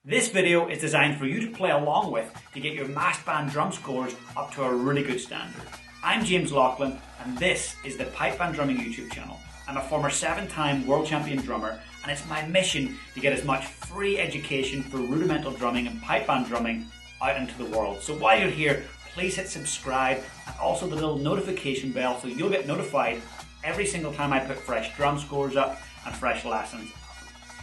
This video is designed for you to play along with to get your mass band drum scores up to a really good standard. I'm James Laughlin and this is the Pipe Band Drumming YouTube channel. I'm a former 7-time world champion drummer and it's my mission to get as much free education for rudimental drumming and pipe band drumming out into the world. So while you're here, please hit subscribe and also the little notification bell so you'll get notified every single time I put fresh drum scores up and fresh lessons.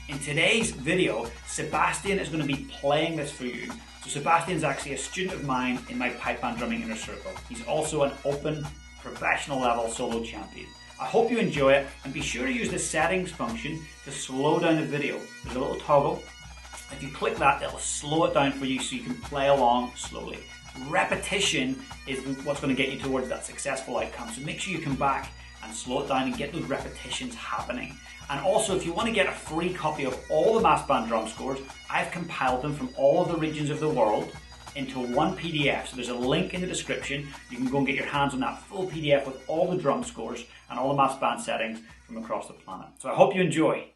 In today's video, Sebastian is going to be playing this for you. So Sebastian's actually a student of mine in my pipe band drumming inner circle. He's also an open, professional level solo champion. I hope you enjoy it and be sure to use the settings function to slow down the video. There's a little toggle. If you click that, it'll slow it down for you so you can play along slowly. Repetition is what's going to get you towards that successful outcome. So make sure you come back and slow it down and get those repetitions happening. And also, if you want to get a free copy of all the mass band drum scores, I've compiled them from all of the regions of the world into one PDF. So there's a link in the description. You can go and get your hands on that full PDF with all the drum scores and all the mass band settings from across the planet. So I hope you enjoy.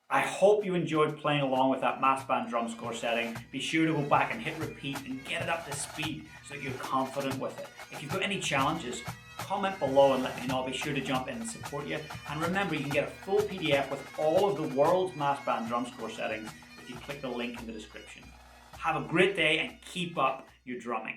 I hope you enjoyed playing along with that mass band drum score setting. Be sure to go back and hit repeat and get it up to speed so that you're confident with it. If you've got any challenges, comment below and let me know. I'll be sure to jump in and support you. And remember, you can get a full PDF with all of the world's mass band drum score settings if you click the link in the description. Have a great day and keep up your drumming.